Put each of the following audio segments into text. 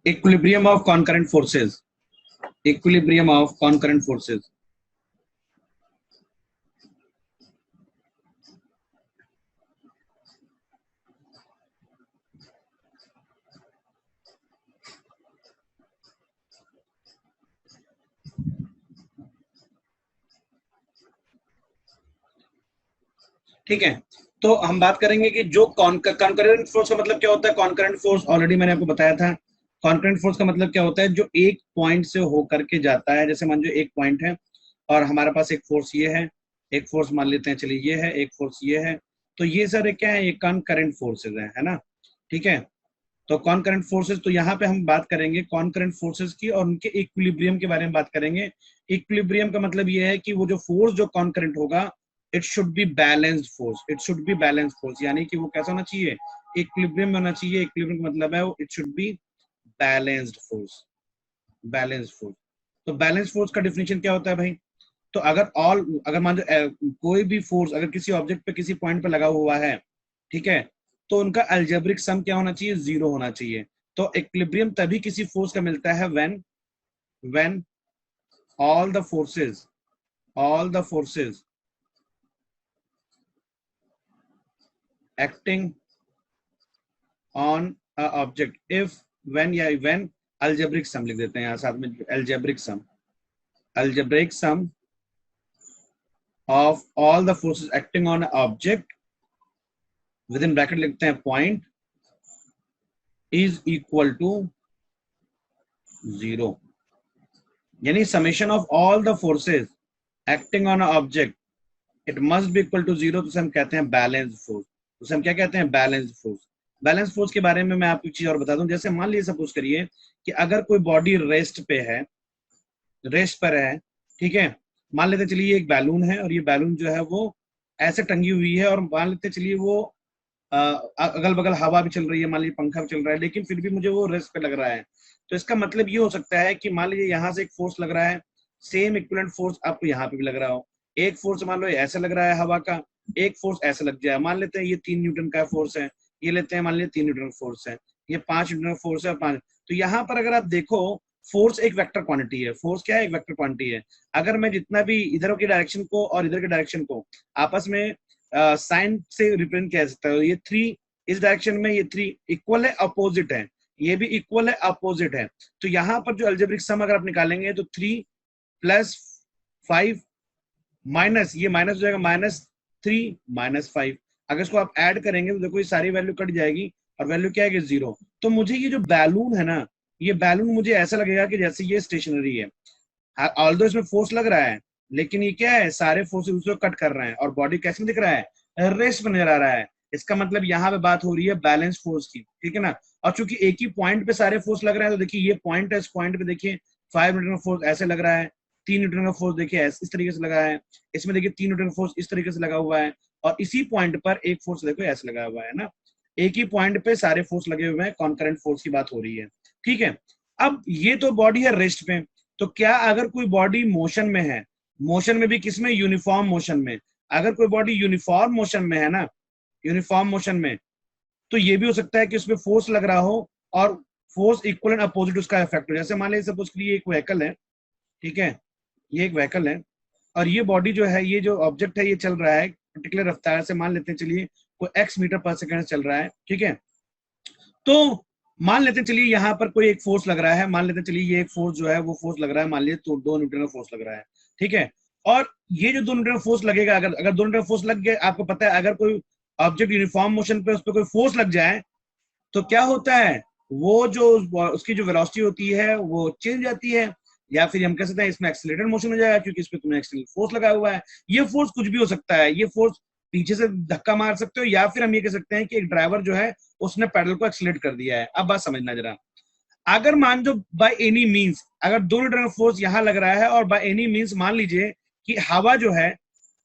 Equilibrium of concurrent forces, equilibrium of concurrent forces. ठीक है, तो हम बात करेंगे कि जो कॉन्करेंट फोर्स का मतलब क्या होता है। कॉन्करेंट फोर्स ऑलरेडी मैंने आपको बताया था। कॉन्करेंट फोर्स का मतलब क्या होता है, जो एक पॉइंट से होकर के जाता है। जैसे मान लो एक पॉइंट है और हमारे पास एक फोर्स ये है, एक फोर्स मान लेते हैं, चलिए ये है, एक फोर्स ये है। तो ये सारे क्या है, ये कॉन्करेंट फोर्सेज है ना। ठीक है, तो कॉन्करेंट फोर्सेस, तो यहाँ पे हम बात करेंगे कॉन्करेंट फोर्सेस की और उनके इक्विलिब्रियम के बारे में बात करेंगे। इक्विलिब्रियम का मतलब ये है कि वो जो फोर्स जो कॉन्करेंट होगा, it should be balanced force, it should be balanced force, यानी कि वो कैसा होना चाहिए, इक्विलिब्रियम में होना चाहिए। इक्विलिब्रियम का मतलब है it should be balanced force, balanced force. तो बैलेंस फोर्स का डिफिनेशन क्या होता है भाई। तो अगर मान लो कोई भी फोर्स अगर किसी ऑब्जेक्ट पे किसी पॉइंट पे लगा हुआ है, ठीक है, तो उनका अलजेब्रिक सम क्या होना चाहिए, जीरो होना चाहिए। तो इक्विलिब्रियम तभी किसी फोर्स का मिलता है when all the forces, all the forces acting on a object, if when या व्हेन अलजेब्रिक सम लिख देते हैं यहाँ साथ में, algebraic sum, algebraic sum of all the forces acting on object, within bracket लिखते हैं point, is equal to zero. यानी summation of all the forces acting on object, it must be equal to zero. तो उसे हम कहते हैं balance force. उसे हम क्या कहते हैं, बैलेंस फोर्स। बैलेंस फोर्स के बारे में मैं आपको एक चीज और बता दूं। जैसे मान लीजिए सपोज करिए कि अगर कोई बॉडी रेस्ट पे है, रेस्ट पर है, ठीक है, मान लेते चलिए एक बैलून है और ये बैलून जो है वो ऐसे टंगी हुई है, और मान लेते चलिए वो अगल बगल हवा भी चल रही है, मान लीजिए पंखा भी चल रहा है, लेकिन फिर भी मुझे वो रेस्ट पे लग रहा है। तो इसका मतलब ये हो सकता है कि मान लीजिए यहाँ से एक फोर्स लग रहा है, सेम इक्विवेलेंट फोर्स आपको यहाँ पे भी लग रहा हो। एक फोर्स मान लो ऐसे लग रहा है हवा का, एक फोर्स ऐसे लग जाए। मान लेते हैं ये 3 न्यूटन का फोर्स है, ये लेते हैं मान लीजिए 3 न्यूटन फोर्स है, ये 5 न्यूटन फोर्स है, 5। तो यहाँ पर अगर आप देखो, फोर्स एक वेक्टर क्वांटिटी है। फोर्स क्या है, एक वेक्टर क्वांटिटी है। अगर मैं जितना भी इधर की डायरेक्शन को और इधर के डायरेक्शन को आपस में साइन से रिप्रेजेंट किया जा सकता है। ये 3 इस डायरेक्शन में, ये 3 इक्वल है, अपोजिट है, ये भी इक्वल है, अपोजिट है। तो यहाँ पर जो अलजेब्रिक सम अगर आप निकालेंगे तो 3 + 5 माइनस, ये माइनस हो जाएगा, -3 - 5। अगर इसको आप ऐड करेंगे तो देखो ये सारी वैल्यू कट जाएगी और वैल्यू क्या है, जीरो। तो मुझे ये जो बैलून है ना, ये बैलून मुझे ऐसा लगेगा कि जैसे ये स्टेशनरी है। ऑल्दो इसमें फोर्स लग रहा है, लेकिन ये क्या है, सारे फोर्स दूसरे कट कर रहे हैं और बॉडी कैसे दिख रहा है, रेस्ट में नजर आ रहा है। इसका मतलब यहाँ पे बात हो रही है बैलेंस फोर्स की, ठीक है ना। और चूंकि एक ही पॉइंट पे सारे फोर्स लग रहे हैं, तो देखिए ये पॉइंट है, इस पॉइंट पे देखिए 5 न्यूटन का फोर्स ऐसे लग रहा है, 3 न्यूटन का फोर्स देखिए इस तरीके से लगा है, इसमें देखिए 3 न्यूटन का फोर्स इस तरीके से लगा हुआ है, और इसी पॉइंट पर एक फोर्स देखो ऐसे लगा हुआ है ना। एक ही पॉइंट पे सारे फोर्स लगे हुए हैं, कॉन्करेंट फोर्स की बात हो रही है, ठीक है। अब ये तो बॉडी है रेस्ट पे। तो क्या अगर कोई बॉडी मोशन में है, मोशन में भी किसमें, यूनिफॉर्म मोशन में, अगर कोई बॉडी यूनिफॉर्म मोशन में है ना, यूनिफॉर्म मोशन में, तो ये भी हो सकता है कि उसमें फोर्स लग रहा हो और फोर्स इक्वल एंड अपोजिट उसका इफेक्ट हो। जैसे मान लीजिए सपोज कि ये एक व्हीकल है, ठीक है, ये एक व्हीकल है और ये बॉडी जो है, ये जो ऑब्जेक्ट है, ये चल रहा है पर्टिकुलर रफ्तार से, मान लेते हैं चलिए कोई x मीटर पर सेकंड चल रहा है, ठीक है। तो मान लेते चलिए यहाँ पर कोई एक फोर्स लग रहा है, मान लेते चलिए ये एक फोर्स जो है वो फोर्स लग रहा है, मान लीजिए तो 2 न्यूटन का फोर्स लग रहा है, ठीक है। और ये जो 2 न्यूटन फोर्स लगेगा, अगर अगर 2 न्यूटन फोर्स लग गया, आपको पता है अगर कोई ऑब्जेक्ट यूनिफॉर्म मोशन पे उस पर कोई फोर्स लग जाए तो क्या होता है, वो जो उसकी जो वेलोसिटी होती है वो चेंज जाती है, या फिर हम कह सकते हैं इसमें एक्सीलरेटेड मोशन हो जाएगा, क्योंकि इसमें तुमने एक्सीलरेट फोर्स लगा हुआ है। ये फोर्स कुछ भी हो सकता है, ये फोर्स पीछे से धक्का मार सकते हो, या फिर हम ये कह सकते हैं कि एक ड्राइवर जो है उसने पैडल को एक्सीलरेट कर दिया है। अब बात समझना जरा, अगर मान जो बाय एनी मींस अगर 2 न्यूटन फोर्स यहां लग रहा है और बाय एनी मींस मान लीजिए कि हवा जो है,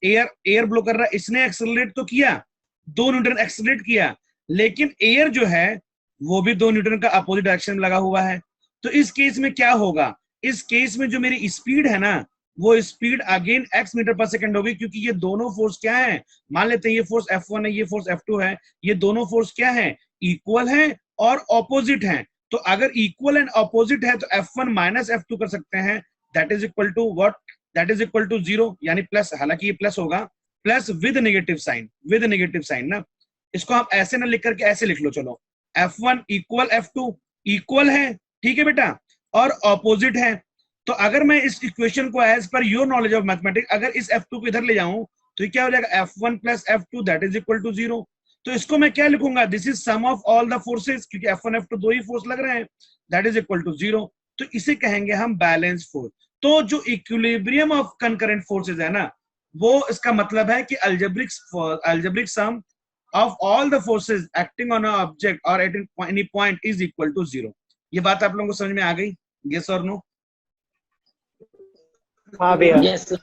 एयर एयर ब्लो कर रहा है, इसने एक्सेलरेट तो किया, 2 न्यूटन एक्सेलरेट किया, लेकिन एयर जो है वो भी 2 न्यूटन का अपोजिट डायरेक्शन में लगा हुआ है। तो इस केस में क्या होगा, इस केस में जो मेरी स्पीड है ना, वो स्पीड अगेन x मीटर पर सेकंड होगी, क्योंकि ये दोनों फोर्स क्या है, मान लेते हैं ये फोर्स F1 है, ये फोर्स F2 है, ये दोनों फोर्स क्या है, इक्वल है और ऑपोजिट है। तो अगर इक्वल एंड अपोजिट है तो F1 माइनस F2 कर सकते हैं, that is equal to what, that is equal to 0, यानी प्लस, हालांकि ये प्लस होगा, plus with negative sign, with negative sign ना। इसको आप ऐसे ना लिख करके ऐसे लिख लो, चलो F1 इक्वल F2, इक्वल है, ठीक है बेटा, और ऑपोजिट है। तो अगर मैं इस इक्वेशन को as per your knowledge of mathematics अगर इस F2 को इधर ले जाऊं तो ये क्या हो जाएगा, F1 plus F2 that is equal to 0। तो इसको मैं क्या लिखूंगा, this is sum of all the forces, क्योंकि F1 F2 दो ही फोर्स लग रहे हैं, दैट इज इक्वल टू 0। तो इसे कहेंगे हम बैलेंस फोर्स। तो जो इक्विलिब्रियम ऑफ कंकरेंट फोर्सेस है ना, वो इसका मतलब है कि algebraic sum of all the forces acting on an object or at any point is equal to 0। ये बात आप लोगों को समझ में आ गई, yes or no? हाँ भैया। यस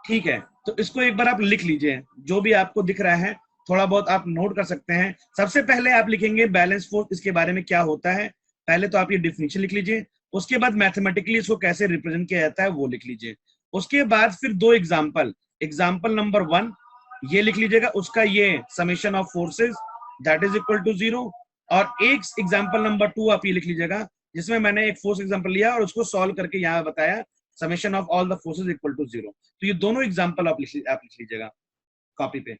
ठीक है, तो इसको एक बार आप लिख लीजिए, जो भी आपको दिख रहा है थोड़ा बहुत आप नोट कर सकते हैं। सबसे पहले आप लिखेंगे बैलेंस फोर्स, इसके बारे में क्या होता है, पहले तो आप ये डिफिनेशन लिख लीजिए, उसके बाद मैथमेटिकली इसको कैसे रिप्रेजेंट किया जाता है वो लिख लीजिए। उसके बाद फिर दो एग्जाम्पल, एग्जाम्पल नंबर 1 ये लिख लीजिएगा, उसका ये summation of forces that is equal to 0, और एक एग्जाम्पल नंबर 2 आप ये लिख लीजिएगा जिसमें मैंने एक फोर्स एग्जाम्पल लिया और उसको सॉल्व करके यहाँ बताया summation of all the forces equal to 0। तो ये दोनों एग्जाम्पल आप लिख लीजिएगा कॉपी पे।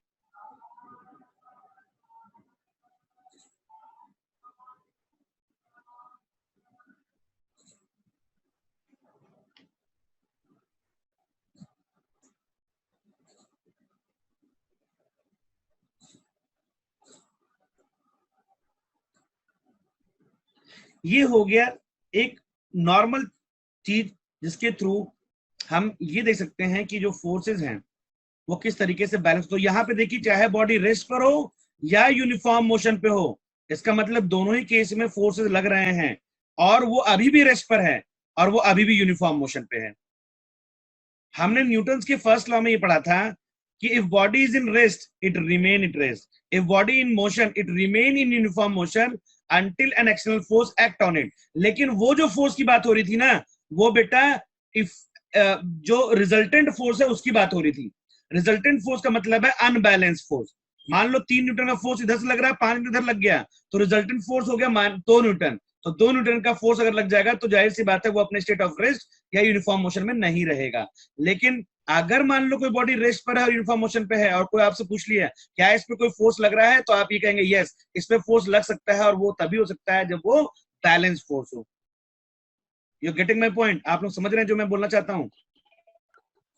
ये हो गया एक नॉर्मल चीज जिसके थ्रू हम ये देख सकते हैं कि जो फोर्सेस हैं वो किस तरीके से बैलेंस। तो यहाँ पे देखिए, चाहे बॉडी रेस्ट पर हो या यूनिफॉर्म मोशन पे हो, इसका मतलब दोनों ही केस में फोर्सेस लग रहे हैं, और वो अभी भी रेस्ट पर है और वो अभी भी यूनिफॉर्म मोशन पे है। हमने न्यूटन के फर्स्ट लॉ में ये पढ़ा था कि if body is in rest it remain it rest, if body in motion it remain in uniform motion until an external force act on it। लेकिन वो जो फोर्स की बात हो रही थी ना, वो बेटा इफ जो रिजल्टेंट फोर्स है उसकी बात हो रही थी। रिजल्टेंट फोर्स का मतलब है अनबैलेंस फोर्स। मान लो 3 न्यूटन का फोर्स इधर से लग रहा है, 5 इधर लग गया, तो रिजल्टेंट फोर्स हो गया 2 न्यूटन। तो 2 न्यूटन का फोर्स अगर लग जाएगा तो जाहिर सी बात है वो अपने स्टेट ऑफ रेस्ट या यूनिफॉर्म मोशन में नहीं रहेगा। लेकिन अगर मान लो कोई बॉडी रेस्ट पर है और यूनिफॉर्म मोशन पे है और कोई आपसे पूछ लिया क्या इस पे कोई फोर्स लग रहा है, तो आप ये कहेंगे यस, इस पे फोर्स लग सकता है, और वो तभी हो सकता है जब वो बैलेंस फोर्स हो। You getting my point? आप लोग समझ रहे हैं जो मैं बोलना चाहता हूँ?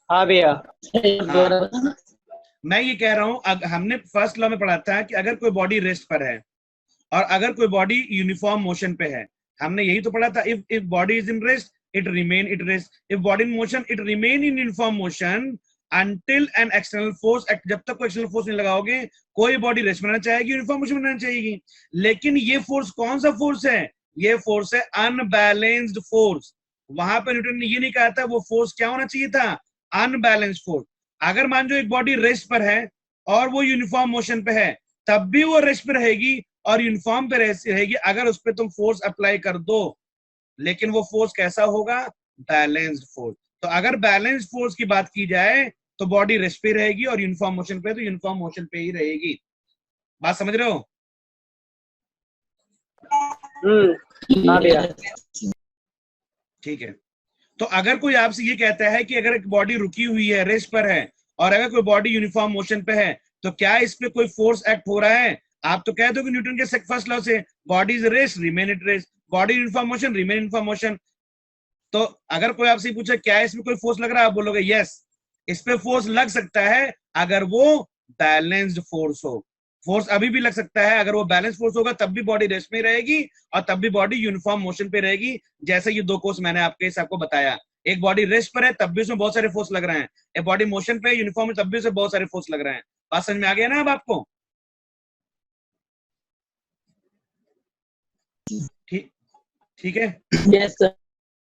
हाँ भैया। हाँ। मैं ये कह रहा हूँ, हमने फर्स्ट लॉ में पढ़ा था कि अगर कोई बॉडी रेस्ट पर है और अगर कोई बॉडी यूनिफॉर्म मोशन पे है, हमने यही तो पढ़ा था, if body is in rest it remain it rest, if body in motion it remain in uniform motion until an external force act। जब तक कोई एक्सटर्नल फोर्स नहीं लगाओगे कोई बॉडी रेस्ट में रहना चाहेगी, यूनिफॉर्म मोशन में रहना चाहेगी। लेकिन ये फोर्स कौन सा फोर्स है? ये फोर्स है अनबैलेंस्ड फोर्स। वहां पर न्यूटन ने ये नहीं कहा था, वो फोर्स क्या होना चाहिए था? Unbalanced force. अगर मान लो एक बॉडी रेस्ट पर है और वो यूनिफॉर्म मोशन पे है, तब भी वो रेस्ट पे रहेगी और यूनिफॉर्म पे रहेगी अगर उस पर तुम फोर्स अप्लाई कर दो। लेकिन वो फोर्स कैसा होगा? Balanced force. तो अगर बैलेंस्ड फोर्स की बात की जाए तो बॉडी रेस्ट पे रहेगी और यूनिफॉर्म मोशन पे तो यूनिफॉर्म मोशन पे ही रहेगी। बात समझ रहे हो? हाँ भैया। ठीक है, तो अगर कोई आपसे ये कहता है कि अगर एक बॉडी रुकी हुई है, रेस्ट पर है, और अगर कोई बॉडी यूनिफॉर्म मोशन पे है, तो क्या इस पे कोई फोर्स एक्ट हो रहा है? आप तो कह दो कि न्यूटन के फर्स्ट लॉ से body is rest remain it rest, body uniform motion remain uniform motion. तो अगर कोई आपसे पूछे क्या इसमें कोई फोर्स लग रहा है, आप बोलोगे यस, इस पे फोर्स लग सकता है अगर वो बैलेंस्ड फोर्स हो। फोर्स अभी भी लग सकता है, अगर वो बैलेंस फोर्स होगा तब भी बॉडी रेस्ट में रहेगी और तब भी बॉडी यूनिफॉर्म मोशन पे रहेगी। जैसे ये दो कोर्स मैंने आपको बताया, एक बॉडी रेस्ट पर है तब भी उसमें बहुत सारे फोर्स लग रहे हैं, एक बॉडी मोशन पे यूनिफॉर्म में तब भी उसमें बहुत सारे फोर्स लग रहे हैं। बात समझ में आ गया ना अब आपको? ठीक है। Yes sir.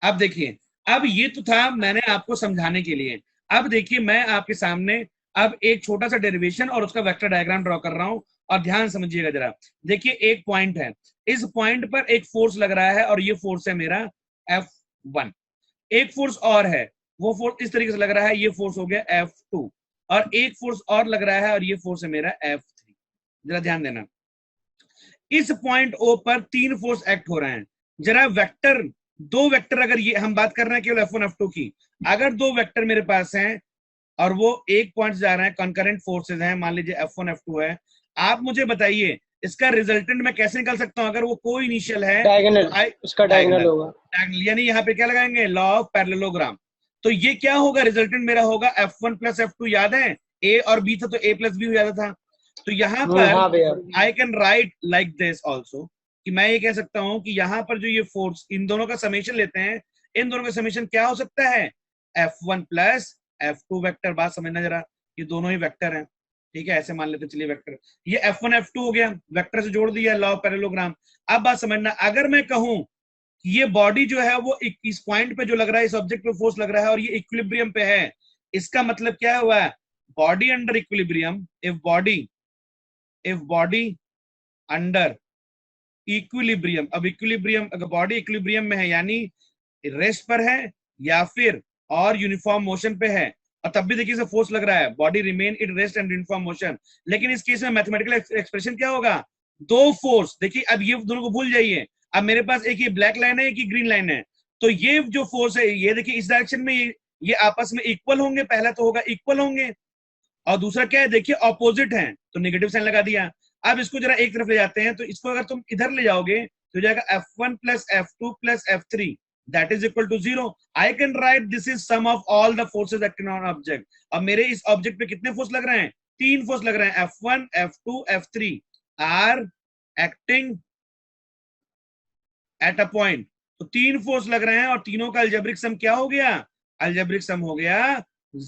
अब देखिए, अब ये तो था मैंने आपको समझाने के लिए। अब देखिए मैं आपके सामने अब एक छोटा सा डेरिवेशन और उसका वेक्टर डायग्राम ड्रॉ कर रहा हूं, और ध्यान समझिएगा जरा। देखिए एक पॉइंट है, इस पॉइंट पर एक फोर्स लग रहा है और ये फोर्स है मेरा F1। एक फोर्स और है, वो फोर्स इस तरीके से लग रहा है, ये फोर्स हो गया F2, और एक फोर्स और लग रहा है और ये फोर्स है मेरा F3। जरा ध्यान देना, इस पॉइंट O पर 3 फोर्स एक्ट हो रहे हैं। जरा वेक्टर, दो वेक्टर, अगर ये हम बात कर रहे हैं केवल F1 F2 की, अगर दो वेक्टर मेरे पास हैं और वो एक पॉइंट जा रहे हैं, कंकरेंट फोर्सेस हैं, मान लीजिए F1 F2 है, आप मुझे बताइए इसका रिजल्टेंट मैं कैसे निकाल सकता हूं? अगर वो को इनिशियल है डायगोनल, तो आई उसका डायगोनल होगा। डायगोनल, यानी यहाँ पे क्या लगाएंगे? Law of parallelogram. तो ये क्या होगा? रिजल्टेंट मेरा होगा F1 प्लस F2, याद है ए और बी था तो A प्लस बी हो जाता था। तो यहाँ पर हाँ भैया। आई can right like this also, कि मैं ये कह सकता हूं कि यहाँ पर जो ये फोर्स, इन दोनों का समेशन लेते हैं, इन दोनों का समेशन क्या हो सकता है? F1 plus F2 vector. बात समझना जरा, ये दोनों ही वेक्टर हैं, ठीक है, ऐसे मान लेते चलिए वेक्टर। ये F1 F2 हो गया, वेक्टर से जोड़ दिया, लॉ ऑफ पैरेललोग्राम। अब बात समझना, अगर मैं कहूं कि ये बॉडी जो है वो इस पॉइंट पे जो लग रहा है, इस ऑब्जेक्ट पे फोर्स लग रहा है और ये इक्विलिब्रियम पे है, इसका मतलब क्या हुआ है? Body under equilibrium, if body under equilibrium. अब इक्विलिब्रियम, अगर बॉडी इक्विलिब्रियम में है यानी रेस्ट पर है या फिर और यूनिफॉर्म मोशन पे है, और तब भी देखिए फोर्स लग रहा है, body remain in rest and uniform motion. लेकिन इस केस में मैथमेटिकल एक्सप्रेशन क्या होगा? दो फोर्स, देखिए अब ये दोनों को भूल जाइए, अब मेरे पास एक ये ब्लैक लाइन है, एक ही ग्रीन लाइन है, तो ये जो फोर्स है, ये देखिए इस डायरेक्शन में ये आपस में इक्वल होंगे, पहला तो होगा इक्वल होंगे, और दूसरा क्या है? देखिए ऑपोजिट है, तो नेगेटिव साइन लगा दिया। अब इसको जरा एक तरफ ले जाते हैं, तो इसको अगर तुम इधर ले जाओगे तो हो जाएगा F1 plus F2 plus F3 that is equal to 0। I can write this is sum of all the forces acting on object. अब मेरे इस ऑब्जेक्ट पे कितने फोर्स लग रहे हैं? तीन फोर्स लग रहे हैं, F1 F2 F3 are acting at a point. तो तीन फोर्स लग रहे हैं और तीनों का अलजेब्रिक सम क्या हो गया? अलजेब्रिक सम हो गया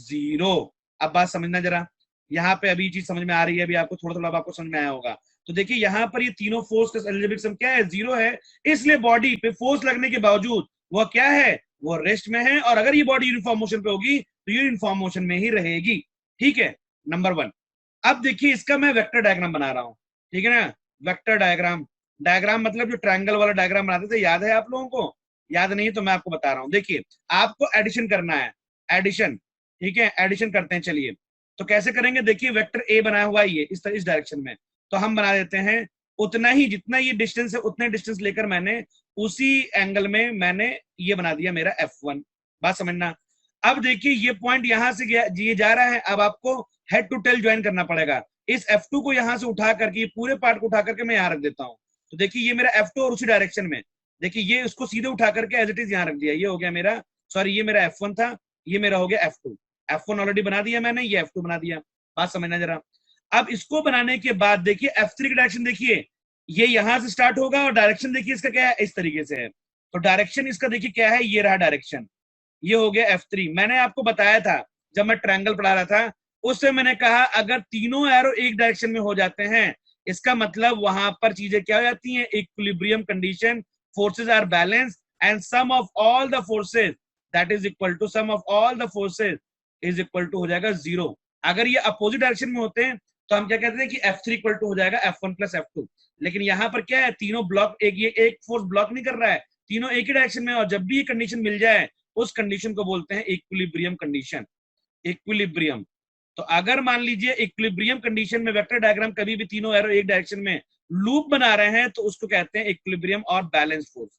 0। अब बात समझना जरा, यहाँ पे अभी चीज समझ में आ रही है, अभी आपको थोड़ा थोड़ा आपको समझ में आया होगा। तो देखिए यहाँ पर ये तीनों फोर्स का अलजेब्रिक सम क्या है? 0 है। इसलिए बॉडी पे फोर्स लगने के बावजूद वो क्या है? वो रेस्ट में है, और अगर ये बॉडी यूनिफॉर्म मोशन पे होगी तो ये यूनिफॉर्म मोशन में ही रहेगी, ठीक है, नंबर 1। अब देखिए इसका मैं वेक्टर डायग्राम बना रहा हूं, ठीक है ना? वेक्टर डायग्राम, डायग्राम मतलब जो ट्रायंगल वाला डायग्राम बनाते थे, याद है आप लोगों को? याद नहीं तो मैं आपको बता रहा हूं। देखिए आपको एडिशन करना है, एडिशन, ठीक है, एडिशन करते हैं, चलिए। तो कैसे करेंगे? देखिए वेक्टर ए बनाया हुआ है ये इस डायरेक्शन में, तो हम बना देते हैं उतना ही, जितना ये डिस्टेंस है उतने डिस्टेंस लेकर मैंने उसी एंगल में मैंने ये बना दिया मेरा F1। बात समझना। अब देखिए ये पॉइंट यहां से ये जा रहा है, अब आपको हेड टू टेल ज्वाइन करना पड़ेगा। इस F2 को यहां से उठा करके, पूरे पार्ट को उठा करके मैं यहां रख देता हूं। तो देखिए ये मेरा F2 और उसी डायरेक्शन में, देखिए ये उसको सीधे उठा करके एज इट इज यहां रख दिया, ये हो गया मेरा, सॉरी ये मेरा F1 था, ये मेरा हो गया F2। F1 ऑलरेडी बना दिया मैंने, ये F2 बना दिया। बात समझना जरा। अब इसको बनाने के बाद देखिए F3 की डायरेक्शन देखिए, ये यहां से स्टार्ट होगा और डायरेक्शन देखिए इसका क्या है, इस तरीके से है। तो डायरेक्शन इसका देखिए क्या है, ये रहा डायरेक्शन, ये हो गया F3। मैंने आपको बताया था जब मैं ट्रायंगल पढ़ा रहा था, उससे मैंने कहा अगर तीनों एरो एक डायरेक्शन में हो जाते हैं, इसका मतलब वहां पर चीजें क्या हो जाती हैं? Equilibrium condition, forces are balance and sum of all the forces that is equal to, sum of all the forces is equal to हो जाएगा 0। अगर ये अपोजिट डायरेक्शन में होते हैं तो हम क्या कहते हैं कि F3 इक्वल टू हो जाएगा F1 प्लस F2। लेकिन यहाँ पर क्या है, तीनों ब्लॉक एक, ये एक फोर्स ब्लॉक नहीं कर रहा है, तीनों एक ही डायरेक्शन में, और जब भी ये कंडीशन मिल जाए उस कंडीशन को बोलते हैं इक्विलिब्रियम कंडीशन, इक्विलिब्रियम। तो अगर मान लीजिए इक्विलिब्रियम कंडीशन में वेक्टर डायग्राम कभी भी तीनों एरो एक डायरेक्शन में लूप बना रहे हैं तो उसको कहते हैं इक्विलिब्रियम और बैलेंस फोर्स,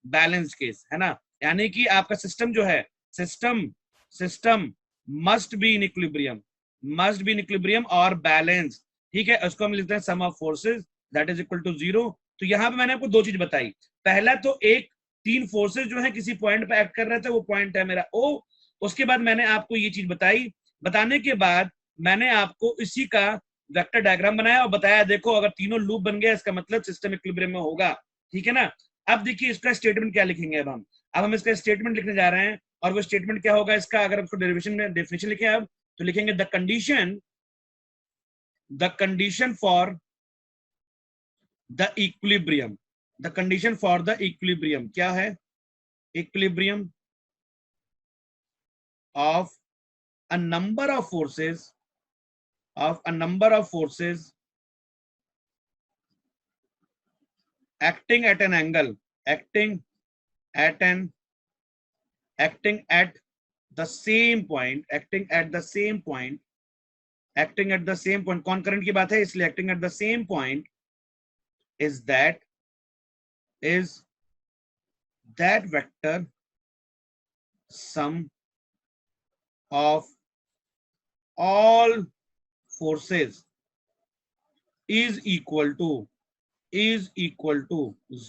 बैलेंस केस, है ना? यानी कि आपका सिस्टम जो है, system must be in equilibrium, must be in equilibrium और बैलेंस, ठीक है। उसको हम लिखते हैं sum of forces that is equal to 0। तो यहाँ पे मैंने आपको दो चीज बताई, पहला तो एक, तीन फोर्सेस जो है किसी पॉइंट पे एक्ट कर रहे थे, वो पॉइंट है मेरा O। उसके बाद मैंने आपको ये चीज बताई, बताने के बाद मैंने आपको इसी का वेक्टर डायग्राम बनाया और बताया देखो अगर तीनों लूप बन गया इसका मतलब सिस्टम इक्विलिब्रियम में होगा, ठीक है ना? अब देखिए इसका स्टेटमेंट क्या लिखेंगे, अब हम इसका स्टेटमेंट लिखने जा रहे हैं, और वो स्टेटमेंट क्या होगा इसका, अगर उसको डेरिवेशन में डेफिनेशन लिखे अब तो लिखेंगे the condition for the equilibrium, the condition for the equilibrium क्या है? Equilibrium of a number of forces acting at an angle, acting at the same point, concurrent की बात है इसलिए acting at the same point is that vector sum of all forces is equal to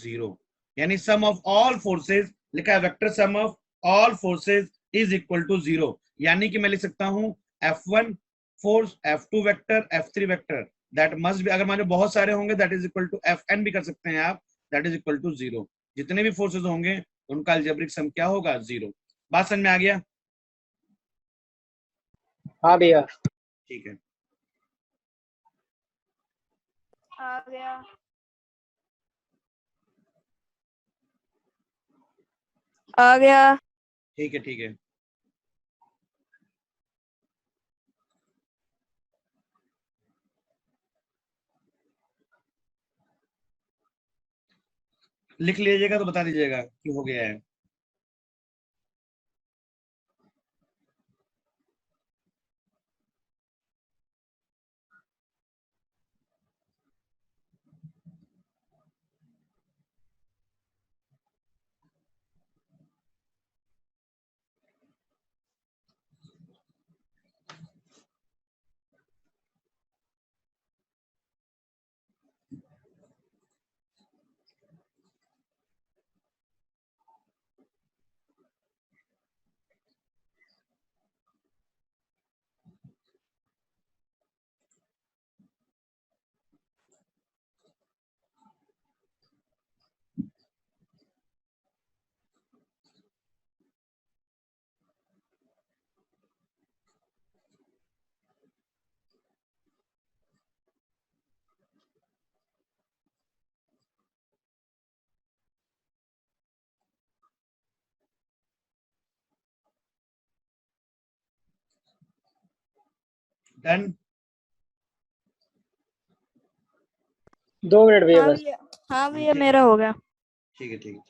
0, यानी सम of all forces लिखा है, vector sum of all forces is equal to 0, यानी कि मैं लिख सकता हूं F1 force, F2 vector, F3 vector, that must be, अगर मान लो बहुत सारे होंगे that is equal to Fn भी कर सकते हैं आप, दैट इज इक्वल टू 0। जितने भी फोर्सेज होंगे उनका अलजेब्रिक सम क्या होगा? 0। बात समझ में आ गया? हाँ भैया। ठीक है, आ गया। आ गया। ठीक है, ठीक है। लिख लीजिएगा तो बता दीजिएगा कि हो गया है। डन। 2 मिनट भैया हाँ बस। भैया, हाँ भैया मेरा हो गया। ठीक है, ठीक है।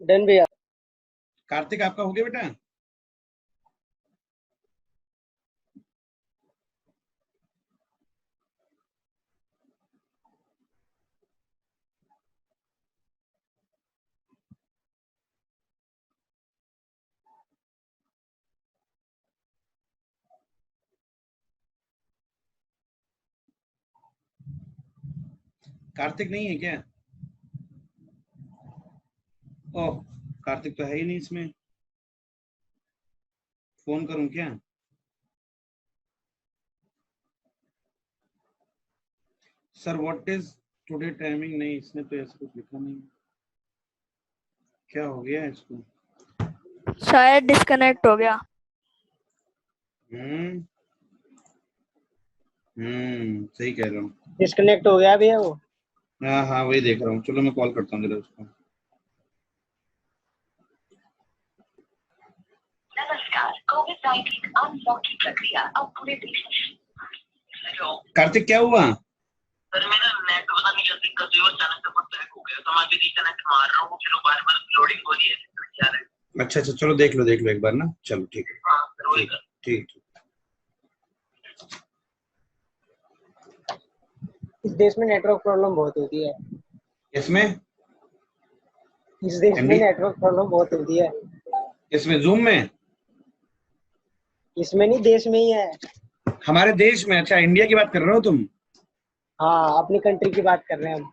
डन भैया। कार्तिक आपका हो गया बेटा? कार्तिक नहीं है क्या? ओह, कार्तिक तो है ही नहीं इसमें, फोन करूं क्या? Sir what is today timing? नहीं, इसने तो ऐसा कुछ लिखा नहीं। क्या हो गया है इसको? शायद डिस्कनेक्ट हो गया। हम्म सही कह रहा हूँ। डिस्कनेक्ट हो गया भैया वो। हाँ हाँ, वही देख रहा हूँ। चलो मैं कॉल करता हूँ जरा उसको। नमस्कार, कोविड-19 अनलॉक की प्रक्रिया अब पूरे देश में। कार्तिक क्या हुआ? सर मेरा नेट पता नहीं क्या दिक्कत हुई, अचानक से बहुत हैक हो गया, तो मैं भी रिकनेक्ट मार रहा हूँ, फिर बार-बार लोडिंग हो रही है। अच्छा अच्छा, चलो देख लो एक बार ना। चलो ठीक है। हाँ सर, वही सर। ठीक। इस देश में नेटवर्क प्रॉब्लम बहुत होती है। इसमें इस देश में MD? नेटवर्क प्रॉब्लम बहुत होती है। इसमें जूम में? इसमें नहीं, देश में ही है। हमारे देश में? अच्छा, इंडिया की बात कर रहे हो तुम? हाँ, अपनी कंट्री की बात कर रहे हैं हम।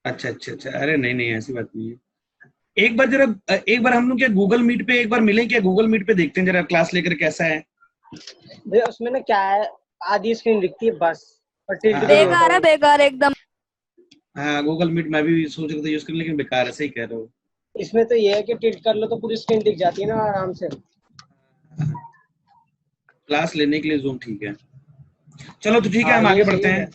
अच्छा अच्छा अच्छा, अरे नहीं नहीं, ऐसी बात नहीं है। एक बार हम लोग क्या गूगल मीट पे एक बार मिलें क्या? गूगल मीट पे देखते हैं जरा क्लास लेकर कैसा है। भैया उसमें ना क्या है, आधी स्क्रीन दिखती है बस, और टिल्ट हाँ। भी नहीं बेकार है, होता। बेकार एकदम। हाँ, गूगल मीट मैं भी सोच रहा था यूज करने, लेकिन बेकार है। सही कह रहे हो। इसमें तो ये है कि टिल्ट कर लो तो पूरी स्क्रीन दिख जाती है ना आराम से। क्लास लेने के लिए जूम ठीक है। चलो तो ठीक है, हाँ हम ये आगे सही बढ़ते है। हैं,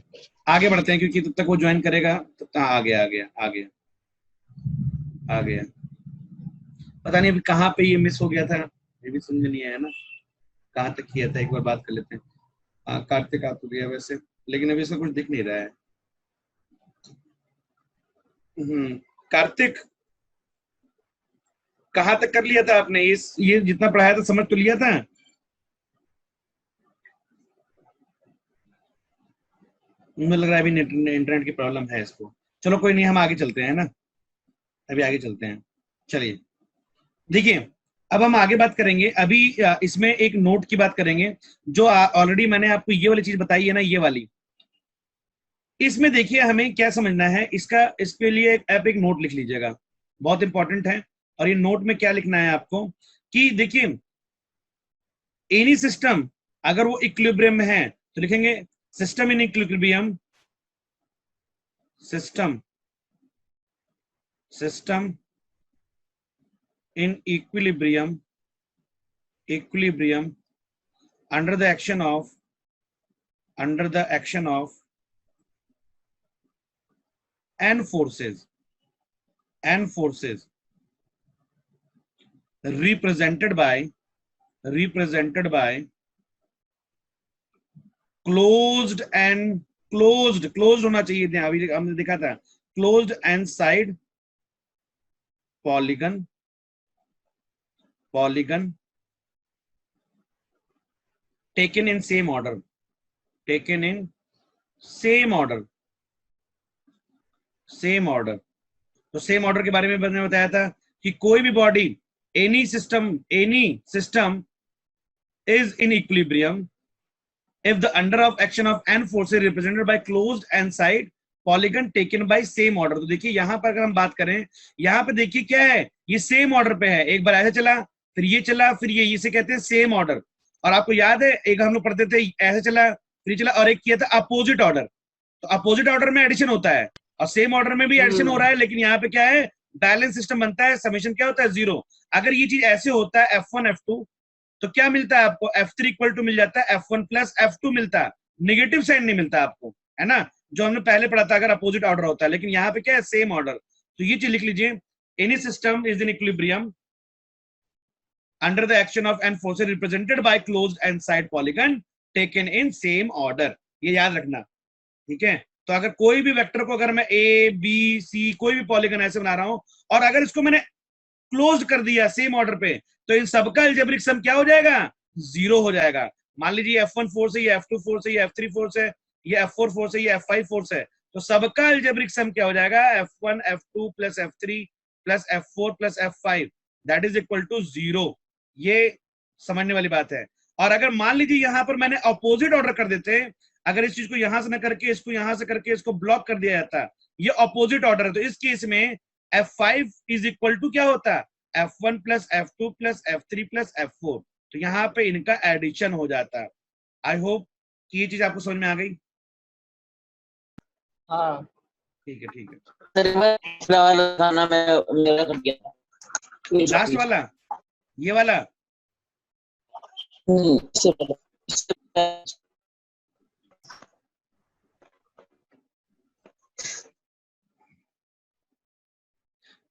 आगे बढ़ते हैं, क्योंकि तब तक वो ज्वाइन करेगा तब तक। आ गया आ गया आ गया आ गया। पता नहीं अभी कहाँ पे ये मिस हो गया था, ये भी समझ नहीं आया ना, कहाँ तक किया था, एक बार बात कर लेते हैं। हाँ कार्तिक आ तो गया वैसे, लेकिन अभी इसका कुछ दिख नहीं रहा है। कार्तिक कहाँ तक कर लिया था आपने, ये जितना पढ़ाया था समझ तो लिया था? मुझे लग रहा है अभी इंटरनेट की प्रॉब्लम है इसको। चलो कोई नहीं, हम आगे चलते हैं ना, अभी आगे चलते हैं। चलिए देखिए, अब हम आगे बात करेंगे। अभी इसमें एक नोट की बात करेंगे, जो ऑलरेडी मैंने आपको ये वाली चीज बताई है ना, ये वाली। इसमें देखिए हमें क्या समझना है, इसका इसके लिए आप एक नोट लिख लीजिएगा, बहुत इंपॉर्टेंट है। और ये नोट में क्या लिखना है आपको कि देखिए, एनी सिस्टम अगर वो इक्विलिब्रियम में है तो लिखेंगे system in equilibrium, system system in equilibrium, equilibrium under the action of, under the action of n forces, n forces represented by closed and closed होना चाहिए था, अभी हमने देखा था closed and side polygon taken in same order, taken in same order, same order। तो same order के बारे में मैंने बताया था कि कोई भी body, any system is in equilibrium if the under of action of n forces represented by closed and side polygon taken by same order। तो देखिए यहां पर अगर हम बात करें, यहां पे देखिए क्या है, ये सेम ऑर्डर पे है, एक बार ऐसे चला फिर ये चला फिर ये, इसे कहते हैं सेम ऑर्डर। और आपको याद है एक हम लोग पढ़ते थे, ऐसे चला फिर चला, और एक किया था अपोजिट ऑर्डर। तो अपोजिट ऑर्डर में एडिशन होता है और सेम ऑर्डर में भी एडिशन हो रहा है, लेकिन यहाँ पे क्या है, बैलेंस सिस्टम बनता है, समेशन क्या होता है, 0। अगर ये चीज ऐसे होता है F1 F2, तो क्या मिलता है आपको, F3 इक्वल टू मिल जाता है F1 प्लस F2 मिलता है, निगेटिव साइन नहीं मिलता आपको, है ना, जो हमने पहले पढ़ा था अगर अपोजिट ऑर्डर होता है। लेकिन यहाँ पे क्या है, सेम ऑर्डर। तो ये चीज लिख लीजिए, any system is in equilibrium under the action of n forces represented by closed and side polygon taken in same order। ये याद रखना, ठीक है। तो अगर कोई भी वेक्टर को, अगर मैं ए बी सी कोई भी पॉलीगन ऐसे बना रहा हूं और अगर इसको मैंने क्लोज कर दिया सेम ऑर्डर पे, तो इन सबका अलजेब्रिक सम क्या हो जाएगा, 0 हो जाएगा। मान लीजिए F1 फोर्स है, ये F2 फोर्स है, ये F3 फोर्स है, ये F4 फोर्स है, ये F5 फोर्स है, तो सबका अलजेब्रिक सम क्या हो जाएगा, F1 F2 plus F3 plus F4 plus F5 that is equal to 0। ये समझने वाली बात है। और अगर मान लीजिए यहां पर मैंने अपोजिट ऑर्डर कर देते, अगर इस चीज को यहां से न करके इसको यहां से करके इसको ब्लॉक कर दिया जाता, ये अपोजिट ऑर्डर है, तो इस केस में F5 इज इक्वल टू क्या होता है, F1 plus F2 plus F3 plus F4। तो यहाँ पे इनका एडिशन हो जाता है। आई होप कि ये चीज आपको समझ में आ गई। हाँ ठीक है ठीक है। सर मैं पिछला वाला खाना मैं मेरा कर गया था, लास्ट वाला, ये वाला, इससे पहले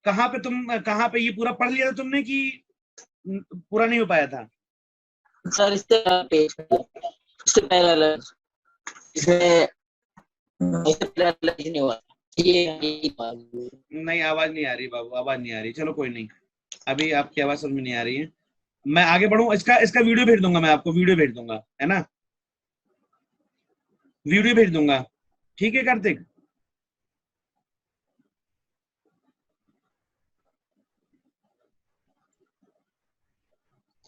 कहाँ पे ये पूरा पढ़ लिया था तुमने कि पूरा नहीं हो पाया था? सर इससे पहले अलग, इसमें इससे पहले अलग नहीं हुआ ये नहीं आवाज नहीं आ रही बाबू, आवाज नहीं आ रही। चलो कोई नहीं, अभी आपकी आवाज समझ में नहीं आ रही है। मैं आगे बढ़ूं, इसका इसका वीडियो भेज दूंगा, मैं आपको वीडियो भेज दूंगा, है ना, वीडियो भेज दूंगा। ठीक है कार्तिक,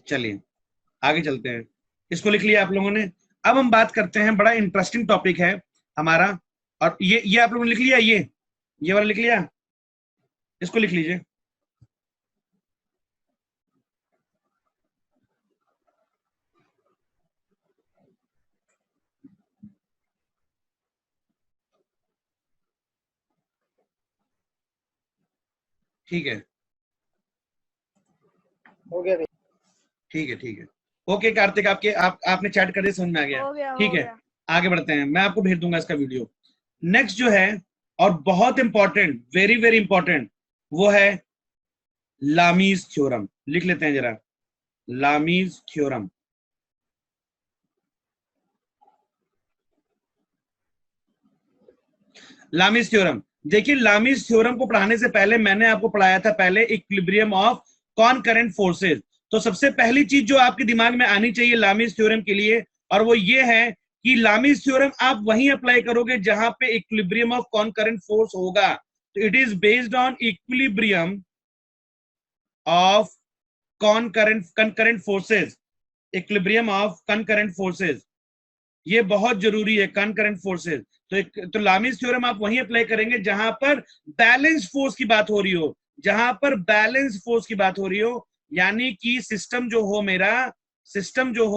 चलिए आगे चलते हैं। इसको लिख लिया आप लोगों ने। अब हम बात करते हैं, बड़ा इंटरेस्टिंग टॉपिक है हमारा, और ये आप लोगों ने लिख लिया, ये वाला लिख लिया, इसको लिख लीजिए। ठीक है हो गया भैया। ठीक है ठीक है, ओके कार्तिक, आपने चैट कर दिया, समझ में आ गया। हो गया ठीक हो है, गया। आगे बढ़ते हैं, मैं आपको भेज दूंगा इसका वीडियो। नेक्स्ट जो है और बहुत इंपॉर्टेंट, वेरी वेरी इंपॉर्टेंट, वो है लामीज थ्योरम। लिख लेते हैं जरा, लामीज थ्योरम। लामीज थ्योरम, देखिए लामीज थ्योरम को पढ़ाने से पहले मैंने आपको पढ़ाया था पहले इक्विलिब्रियम ऑफ कॉनकरेंट फोर्सेस। तो सबसे पहली चीज जो आपके दिमाग में आनी चाहिए लामीज थ्योरम के लिए, और वो ये है कि लामीज थ्योरम आप वहीं अप्लाई करोगे जहां पे इक्विलिब्रियम ऑफ कॉनकरेंट फोर्स होगा। तो it is based on equilibrium of concurrent forces, equilibrium of concurrent forces, ये बहुत जरूरी है, concurrent forces। तो लामीज थ्योरम आप वहीं अप्लाई करेंगे जहां पर बैलेंस फोर्स की बात हो रही हो, जहां पर बैलेंस फोर्स की बात हो रही हो, यानी कि सिस्टम जो हो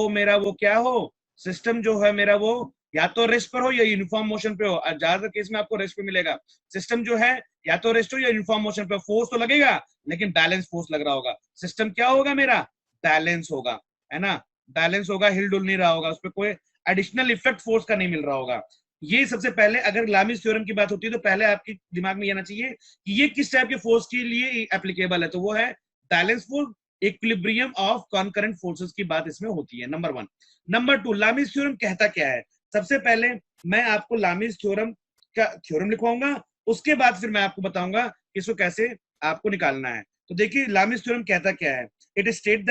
मेरा वो क्या हो, सिस्टम जो है मेरा वो या तो रेस्ट पर हो या यूनिफॉर्म मोशन पे हो। ज्यादातर केस में आपको रेस्ट पे मिलेगा। सिस्टम जो है या तो रेस्ट हो या यूनिफॉर्म मोशन पे, फोर्स तो लगेगा लेकिन बैलेंस फोर्स लग रहा होगा। सिस्टम क्या होगा मेरा, बैलेंस होगा, है ना, बैलेंस होगा, हिल डुल नहीं रहा होगा, उस पर कोई एडिशनल इफेक्ट फोर्स का नहीं मिल रहा होगा। ये सबसे पहले अगर लामीज थ्योरम की बात होती है तो पहले आपके दिमाग में आना चाहिए कि ये किस टाइप के फोर्स के लिए एप्लीकेबल है। तो वो है balance force, equilibrium of कॉनकरेंट forces की बात इसमें होती है, नंबर 1। नंबर 2, लामीज थ्योरम कहता क्या है। सबसे पहले मैं आपको लामीज थ्योरम का थ्योरम लिखवाऊंगा, उसके बाद फिर मैं आपको बताऊंगा इसको कैसे आपको निकालना है। तो देखिए लामीज थ्योरम कहता क्या है। It state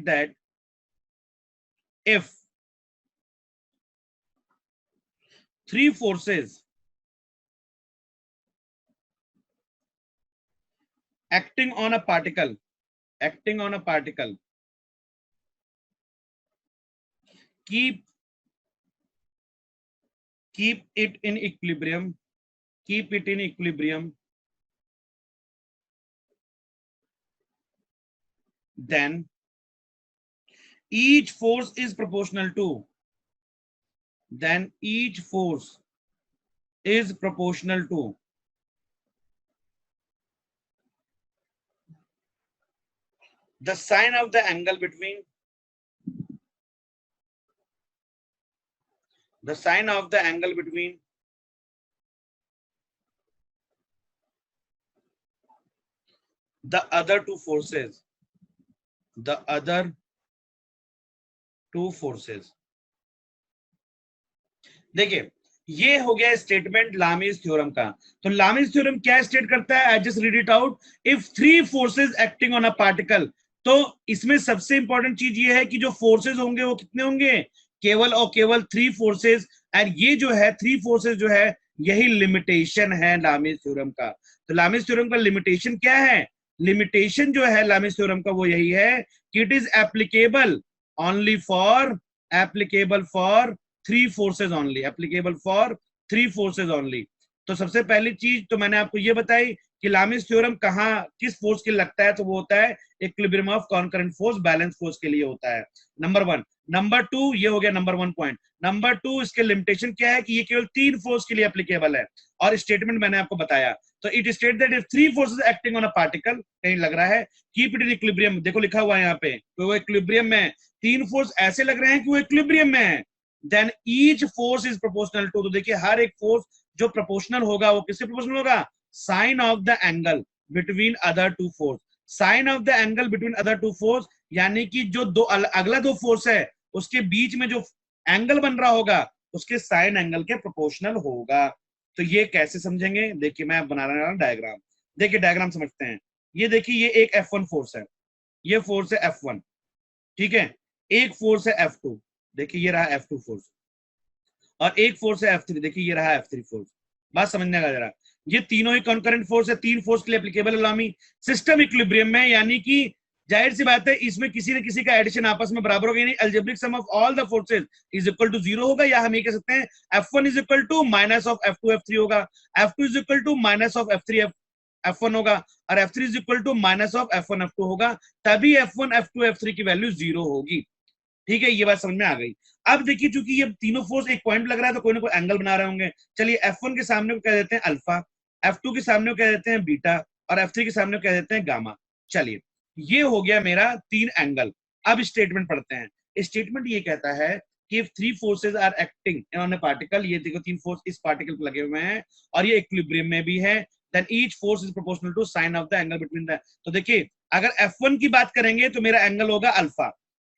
that if three forces acting on a particle keep it in equilibrium, then each force is proportional to the sine of the angle between the other two forces, देखिए ये हो गया statement Lami's theorem का। तो Lami's theorem क्या state करता है, I just read it out. If three forces acting on a particle, तो इसमें सबसे इंपॉर्टेंट चीज ये है कि जो फोर्सेस होंगे वो कितने होंगे, केवल और केवल थ्री फोर्सेस। एंड ये जो है थ्री फोर्सेस जो है यही लिमिटेशन है लामीज थ्योरम का। तो लामीज थ्योरम का लिमिटेशन क्या है, लिमिटेशन जो है लामीज थ्योरम का वो यही है कि it is applicable for three forces only, तो सबसे पहली चीज तो मैंने आपको ये बताई कि लामीज थ्योरम कहाँ किस फोर्स के लिए लगता है, तो वो होता है equilibrium of कॉनकरेंट force, balance force के लिए होता है, नंबर 1। नंबर 2, ये हो गया नंबर 1 पॉइंट। नंबर 2, इसके लिमिटेशन क्या है कि ये केवल तीन फोर्स के लिए एप्लीकेबल है, और स्टेटमेंट मैंने आपको बताया। तो it state that if three forces acting on a particle, कहीं लग रहा है कीप इट इन इक्विलिब्रियम, देखो लिखा हुआ है यहाँ पे, तो वो इक्विलिब्रियम में, तीन फोर्स ऐसे लग रहे हैं कि वो इक्विलिब्रियम में है, then each force is proportional to, तो देखिए हर एक फोर्स जो प्रोपोर्शनल होगा वो किससे प्रोपोर्शनल होगा, sine of the angle between other two force, sine of the angle between other two force, यानी कि जो दो अगला दो फोर्स है उसके बीच में जो एंगल बन रहा होगा उसके साइन एंगल के प्रोपोर्शनल होगा। तो ये कैसे समझेंगे, देखिए मैं बना रहा हूं डायग्राम, देखिए डायग्राम समझते हैं। ये देखिए ये एक F1 फोर्स है, ये फोर्स है F1, ठीक है, एक फोर्स है F2, देखिए ये रहा F2 फोर्स, और एक फोर्स है F3, देखिए ये रहा F3 फोर्स। बात समझने का जरा, ये तीनों ही कॉन्करेंट फोर्स है, तीन फोर्स के लिए एप्लीकेबल है लामी, सिस्टम इक्विलिब्रियम में, यानी कि जाहिर सी बात है इसमें किसी न किसी का एडिशन आपस में बराबर होगा, यानी algebraic sum of all the forces is equal to 0 होगा, या हम ये कह सकते हैं F1 is equal to minus of F2 F3 होगा, F2 is equal to minus of F3 F1 होगा, और F3 is equal to minus of F1 F2 होगा, तभी F1 F2 F3 की वैल्यू 0 होगी। ठीक है, ये बात समझ में आ गई। अब देखिए चूंकि ये तीनों फोर्स एक पॉइंट लग रहा है तो कोई ना कोई एंगल बना रहे होंगे, चलिए F1 के सामने को कह देते हैं अल्फा, F2 के सामने को कह देते हैं बीटा, और F3 के सामने को कह देते हैं गामा। चलिए ये हो गया मेरा 3 एंगल। अब स्टेटमेंट पढ़ते हैं। स्टेटमेंट ये कहता है कि if 3 forces are acting on a particle, ये देखो 3 फोर्स इस पार्टिकल पे लगे हुए हैं और ये इक्विलिब्रियम में भी है, then each force is proportional to sin of the angle between the, तो देखिए अगर F1 की बात करेंगे तो मेरा एंगल होगा अल्फा।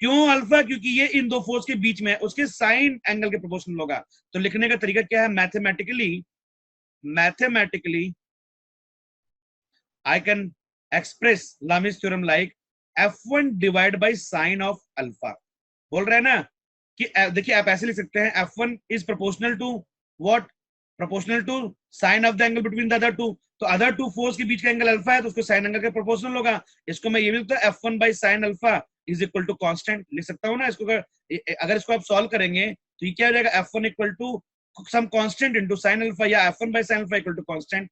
क्यों अल्फा? क्योंकि ये इन दो फोर्स के बीच में उसके साइन एंगल के प्रोपोर्शनल होगा। तो लिखने का तरीका क्या है? Mathematically I can express Lami's theorem like F1 divided by sin of alpha। बोल रहे हैं ना कि देखिए आप ऐसे लिख सकते हैं F1 is proportional to what? Proportional to sin of the angle between the other two। तो अदर टू फोर्स के बीच का एंगल अल्फा है तो उसको साइन एंगल के प्रोपोर्शनल होगा। इसको मैं ये भी लिखता हूं F1 by sin alpha is equal to constant, लिख सकता हूं ना इसको। अगर इसको आप सॉल्व करेंगे तो ये क्या हो जाएगा? F1 equal to some constant into sin alpha या F1 by sin alpha equal to constant।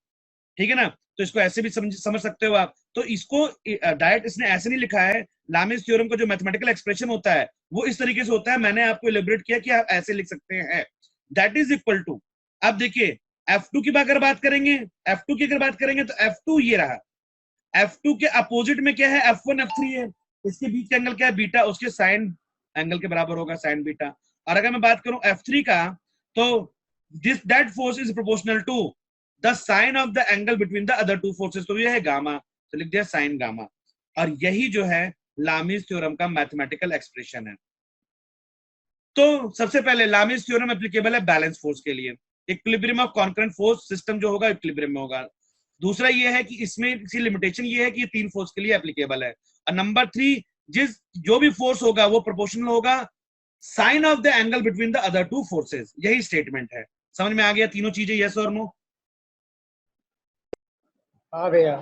ठीक है ना? तो इसको ऐसे भी समझ सकते हो आप। तो इसको डायरेक्ट इसने ऐसे नहीं लिखा है। लामिस थ्योरम का जो मैथमेटिकल एक्सप्रेशन होता है वो इस तरीके से होता है। मैंने आपको इलेबोरेट किया कि आप ऐसे लिख सकते हैं, दैट इज इक्वल टू। अब देखिए F2 की अगर बात करेंगे, F2 की अगर बात करेंगे तो F2 ये रहा। F2 के अपोजिट में क्या है? F1 F3 है। इसके बीच का एंगल क्या है? बीटा, उसके साइन एंगल के बराबर होगा, साइन बीटा। और अगर मैं बात करूं F3 का तो that force is proportional to the sine of the angle between the other two forces. तो ये है गामा, तो लिख दिया साइन गामा। और यही जो है लामिस थ्योरम का मैथमेटिकल एक्सप्रेशन है। तो सबसे पहले लामिस थ्योरम एप्लीकेबल है बैलेंस फोर्स के लिए। Equilibrium of concurrent force system जो होगा इक्विलिब्रियम में होगा। दूसरा ये है कि इसमें किसी लिमिटेशन ये है कि 3 फोर्स के लिए एप्लीकेबल है। और नंबर 3, जो भी फोर्स होगा वो प्रोपोर्शनल होगा sine of the angle between the other two forces. यही स्टेटमेंट है। समझ में आ गया तीनों चीजें? यस और नो? आ गया।